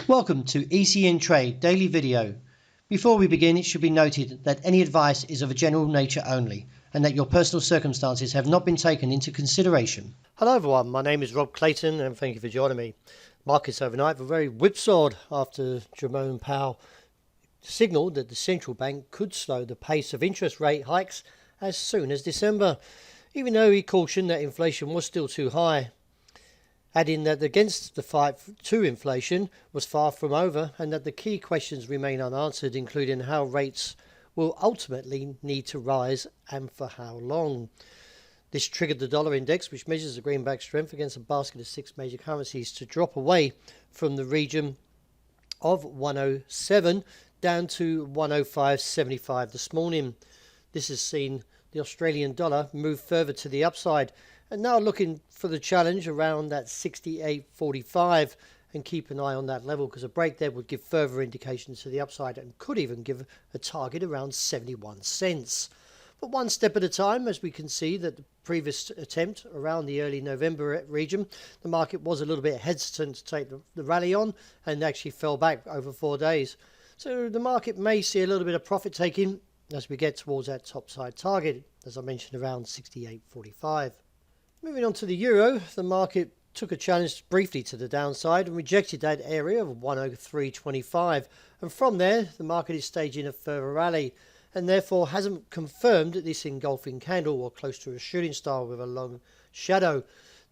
Welcome to ECNTRADE Daily Video. Before we begin, it should be noted that any advice is of a general nature only and that your personal circumstances have not been taken into consideration. Hello everyone, my name is Rob Clayton and thank you for joining me. Markets overnight were very whipsawed after Jerome Powell signalled that the central bank could slow the pace of interest rate hikes as soon as December, even though he cautioned that inflation was still too high, adding that against the fight to inflation was far from over and that the key questions remain unanswered, including how rates will ultimately need to rise and for how long. This triggered the dollar index, which measures the greenback strength against a basket of 6 major currencies, to drop away from the region of 107 down to 105.75 this morning. This has seen the Australian dollar move further to the upside and now looking for the challenge around that 68.45, and keep an eye on that level because a break there would give further indications to the upside and could even give a target around 71 cents. But one step at a time, as we can see that the previous attempt around the early November region, the market was a little bit hesitant to take the rally on and actually fell back over 4 days. So the market may see a little bit of profit taking as we get towards that top side target, as I mentioned, around 68.45. Moving on to the euro, the market took a challenge briefly to the downside and rejected that area of 103.25, and from there the market is staging a further rally and therefore hasn't confirmed this engulfing candle or close to a shooting star with a long shadow.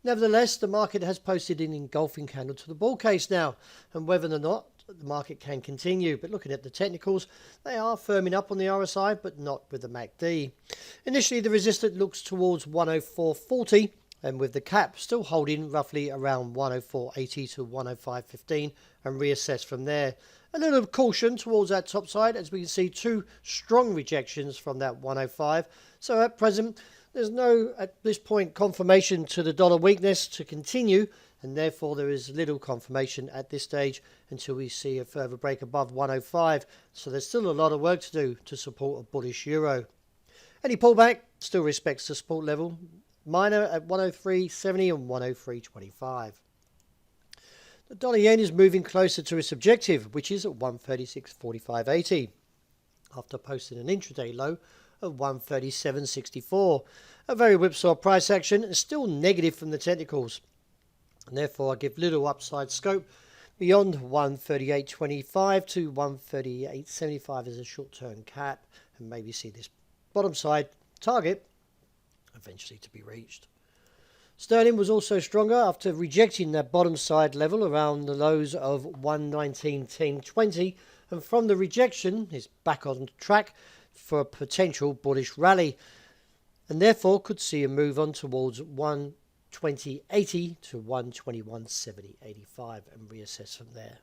Nevertheless, the market has posted an engulfing candle to the bull case now, and whether or not the market can continue. But looking at the technicals, they are firming up on the RSI but not with the MACD. Initially the resistance looks towards 104.40, and with the cap still holding roughly around 104.80 to 105.15, and reassess from there. A little caution towards that top side, as we can see two strong rejections from that 105. So at present there's no, at this point, confirmation to the dollar weakness to continue, and therefore there is little confirmation at this stage until we see a further break above 105. So there's still a lot of work to do to support a bullish euro. Any pullback still respects the support level, minor at 103.70 and 103.25. The dollar yen is moving closer to its objective, which is at 136.4580, after posting an intraday low of 137.64. A very whipsaw price action and still negative from the technicals, and therefore I give little upside scope beyond 138.25 to 138.75 as a short-term cap, and maybe see this bottom side target eventually to be reached. Sterling was also stronger after rejecting that bottom side level around the lows of 119.1020, and from the rejection is back on track for a potential bullish rally, and therefore could see a move on towards 120.80 to 121.7085 and reassess from there.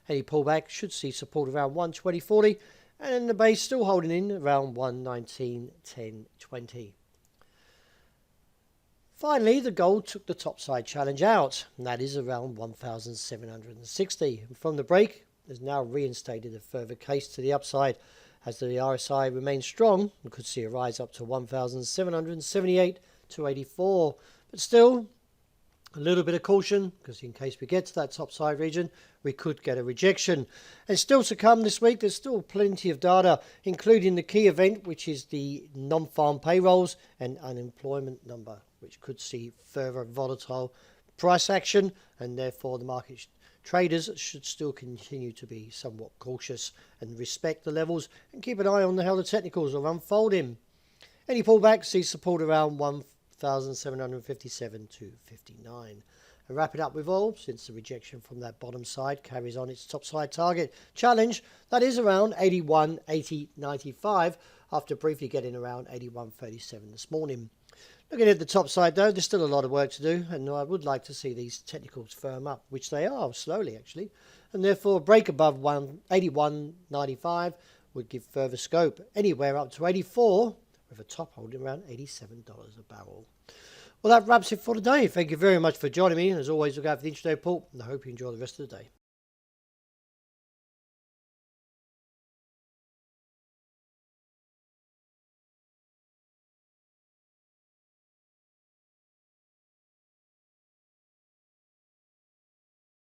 Any pullback should see support around 120.40, and the base still holding in around 119.1020. Finally, the gold took the topside challenge out, and that is around 1,760. And from the break, has now reinstated a further case to the upside, as the RSI remains strong and could see a rise up to 1,778 to 84. But still, a little bit of caution, because in case we get to that topside region, we could get a rejection. And still to come this week, there's still plenty of data, including the key event, which is the non-farm payrolls and unemployment number, which could see further volatile price action, and therefore the market traders should still continue to be somewhat cautious and respect the levels and keep an eye on how the technicals are unfolding. Any pullback sees support around 1,757 to 59. And wrap it up with oil, since the rejection from that bottom side carries on its top side target challenge, that is around 81.8095, after briefly getting around 81.37 this morning. Looking at the top side though, there's still a lot of work to do, and I would like to see these technicals firm up, which they are slowly actually, and therefore a break above 81.95 would give further scope, anywhere up to 84, with a top holding around $87 a barrel. Well, that wraps it for today. Thank you very much for joining me, and as always, look out for the intraday report, and I hope you enjoy the rest of the day.